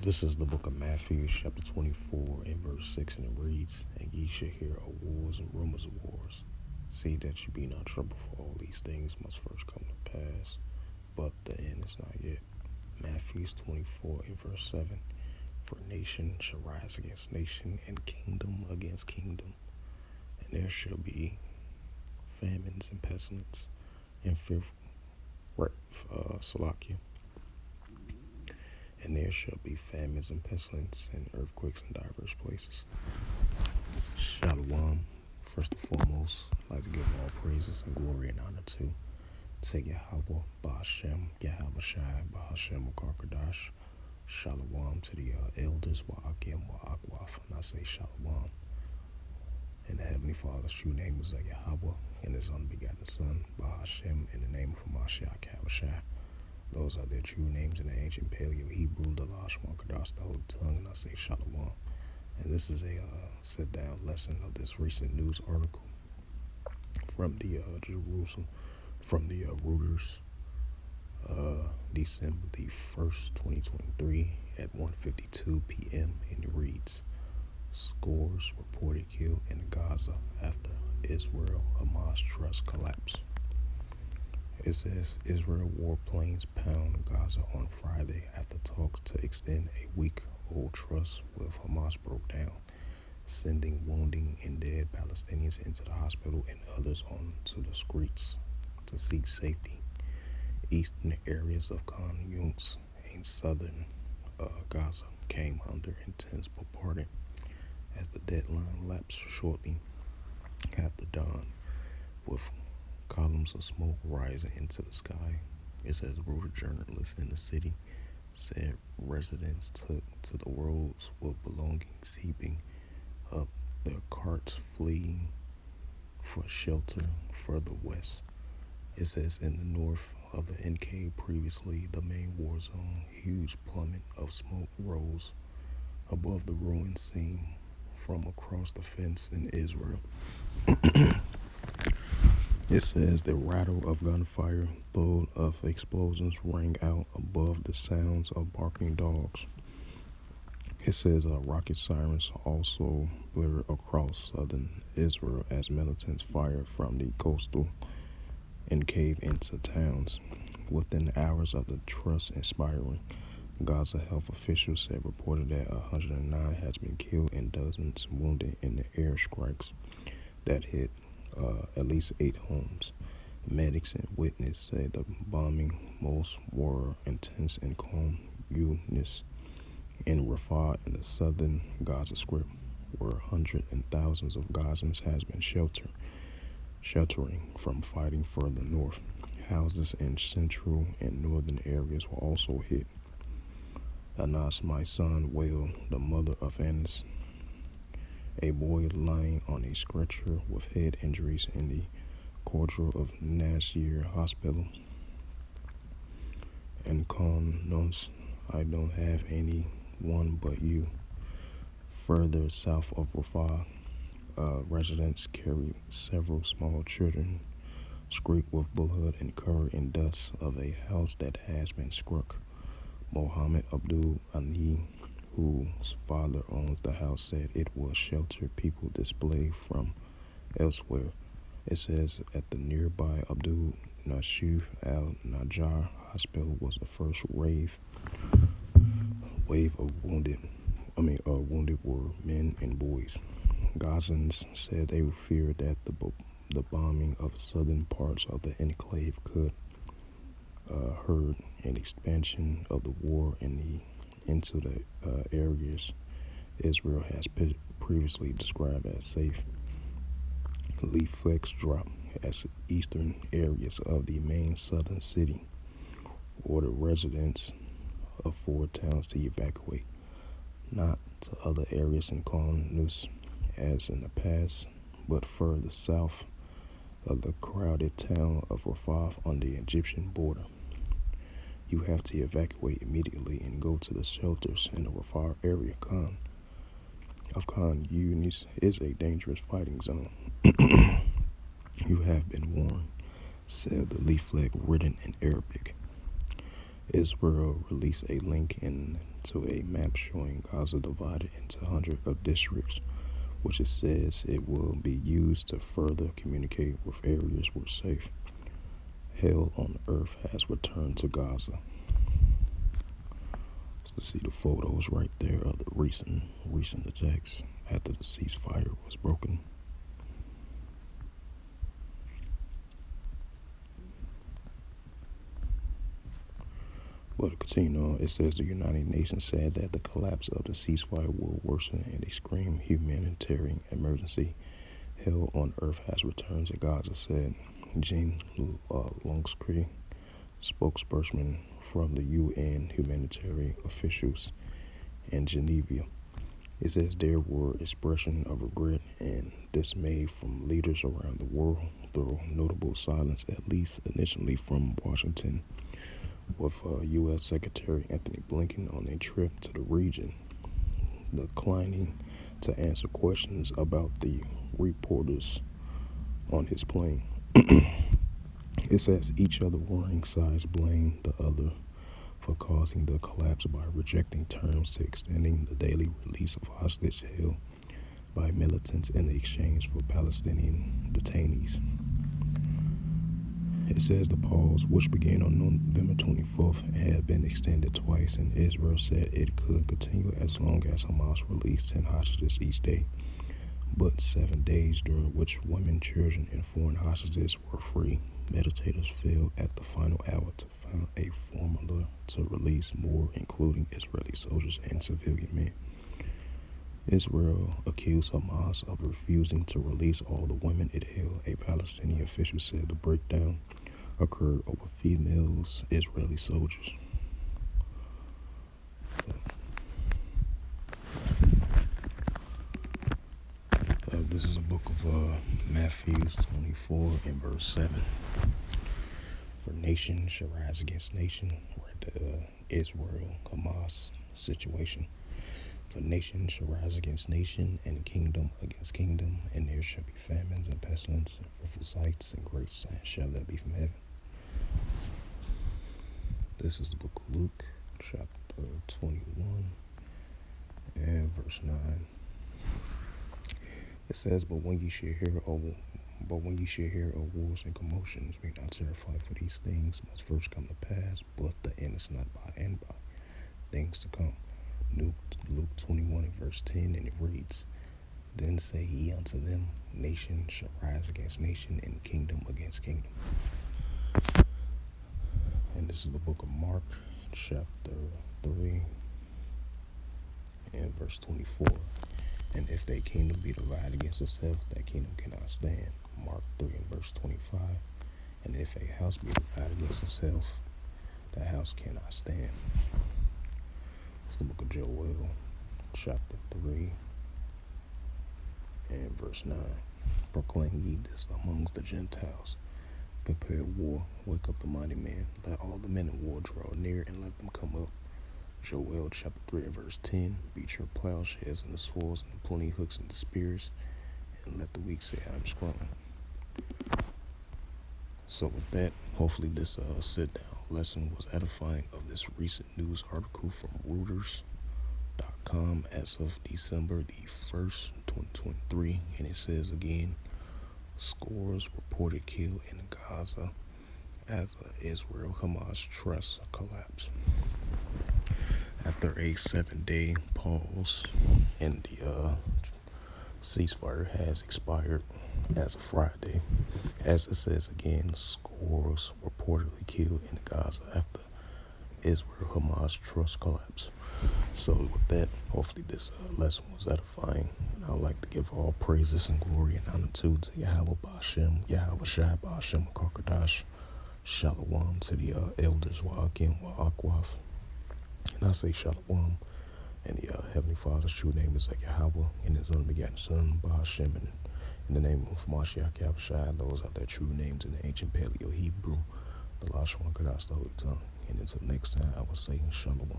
This is the book of Matthew, chapter 24, and verse 6, and it reads, "And ye shall hear of wars and rumors of wars. See that you be not troubled, for all these things must first come to pass, but the end is not yet." Matthew 24 and verse 7, "For nation shall rise against nation, and kingdom against kingdom. And there shall be famines and pestilence, and Salakia. And there shall be famines and pestilence, and earthquakes in diverse places." Shalom. First and foremost, I'd like to give all praises and glory and honor to Yahweh, Ba'ashem, Yahweh Shai, Ba'ashem, Karkadash. Shalom to the elders, Wa'akim, Wa'akwaf, and I say Shalom. And the Heavenly Father's true name is Yahweh, and His unbegotten Son, Ba'ashem, in the name of Hamashiach, Yahweh Shai. Those are their true names in the ancient Paleo Hebrew, the Lashon Kodash, the Holy Tongue, and I say Shalom. And this is a sit-down lesson of this recent news article from the Reuters, December the 1st, 2023 at 1:52 p.m. and it reads, "Scores reported killed in Gaza after Israel-Hamas truce collapse." It says Israel warplanes pound Gaza on Friday after talks to extend a week-old truce with Hamas broke down, sending wounded and dead Palestinians into the hospital and others onto the streets to seek safety. Eastern areas of Khan Yunis and southern Gaza came under intense bombardment as the deadline lapsed shortly after dawn, with columns of smoke rising into the sky. It says Reuters journalists in the city said residents took to the roads with belongings heaping up their carts, fleeing for shelter further west. It says in the north of the enclave, previously the main war zone, huge plummet of smoke rose above the ruins seen from across the fence in Israel. It says the rattle of gunfire, thud of explosions rang out above the sounds of barking dogs. It says rocket sirens also blared across southern Israel as militants fired from the coastal enclave into towns. Within hours of the truce expiring, Gaza health officials said reported that 109 has been killed and dozens wounded in the airstrikes that hit at least 8 homes. Medics and witnesses said the bombing most were intense in Khan Yunis and Rafah in the southern Gaza Strip, where hundreds and thousands of Gazans has been sheltering from fighting further north. Houses in central and northern areas were also hit. Anas, my son, wailed the mother of Anas, a boy lying on a stretcher with head injuries in the corridor of Nasir Hospital. And Khan Yunis, I don't have anyone but you. Further south of Rafah, residents carry several small children, streaked with blood and covered in dust, of a house that has been struck. Mohammed Abdul Ani, whose father owns the house, said it will shelter people displaced from elsewhere. It says at the nearby Abdul Nasif al-Najjar hospital was the first wave of wounded were men and boys. Gazans said they feared that the bombing of southern parts of the enclave could hurt an expansion of the war into the areas Israel has previously described as safe. Leaflets dropped as eastern areas of the main southern city ordered residents of 4 towns to evacuate, not to other areas in Khan Yunis as in the past, but further south of the crowded town of Rafah on the Egyptian border. You have to evacuate immediately and go to the shelters in the Rafah area. Khan Yunis is a dangerous fighting zone. You have been warned, said the leaflet written in Arabic. Israel released a link in to a map showing Gaza divided into hundreds of districts, which it says it will be used to further communicate with areas where safe. Hell on earth has returned to Gaza. To see the photos right there of the recent attacks after the ceasefire was broken. But to continue on, it says the United Nations said that the collapse of the ceasefire will worsen an extreme humanitarian emergency. Hell on earth has returned to Gaza, said Jean Longskry, spokesperson from the UN humanitarian officials in Geneva. It says there were expressions of regret and dismay from leaders around the world, though notable silence, at least initially from Washington, with U.S. Secretary Anthony Blinken on a trip to the region, declining to answer questions about the reporters on his plane. It says each other warring sides blame the other for causing the collapse by rejecting terms to extending the daily release of hostage held by militants in exchange for Palestinian detainees. It says the pause, which began on November 24th, had been extended twice, and Israel said it could continue as long as Hamas released 10 hostages each day, but 7 days during which women, children, and foreign hostages were free. Meditators failed at the final hour to find a formula to release more, including Israeli soldiers and civilian men. Israel accused Hamas of refusing to release all the women it held. A Palestinian official said the breakdown occurred over females, Israeli soldiers. This is the book of Matthew 24 and verse 7. For nation shall rise against nation, right? The Israel-Hamas situation. For nation shall rise against nation, and kingdom against kingdom, and there shall be famines and pestilence, and fearful sights, and great signs shall there be from heaven. This is the book of Luke, chapter 21, and verse 9. It says, But when ye shall hear of wars and commotions, be not terrified, for these things must first come to pass, but the end is not by and by things to come. Luke 21 and verse 10, and it reads, Then say ye unto them, Nation shall rise against nation, and kingdom against kingdom. And this is the book of Mark, chapter 3, and verse 24. And if that kingdom be divided against itself, that kingdom cannot stand. Mark 3 and verse 25. And if a house be divided against itself, that house cannot stand. It's the book of Joel, chapter 3, and verse 9. Proclaim ye this amongst the Gentiles. Prepare war, wake up the mighty men. Let all the men in war draw near, and let them come up. Joel chapter 3 and verse 10. Beat your plowshares and the swords and the pruning hooks and the spears, and let the weak say, I am strong. So with that, hopefully this sit-down lesson was edifying of this recent news article from Reuters.com as of December the 1st, 2023. And it says again, scores reported killed in Gaza as a Israel-Hamas truce collapse. After a 7-day pause in the ceasefire has expired as of Friday, as it says again, scores reportedly killed in Gaza after Israel-Hamas truce collapse. So with that, hopefully this lesson was edifying, and I'd like to give all praises and glory and honor to Yahweh Ba'ashem, Yahweh Shai Ba'ashem Karkadash, Shalom to the elders, Wa'akim, Wa'akwaf. And I say Shalom, and the Heavenly Father's true name is Yahweh, and His unbegotten Son, Ba'ashem, and in the name of Mashiach Yahushua, those are their true names in the ancient Paleo-Hebrew, the Lashon Kodash, the Holy Tongue. And until next time, I will say Shalom.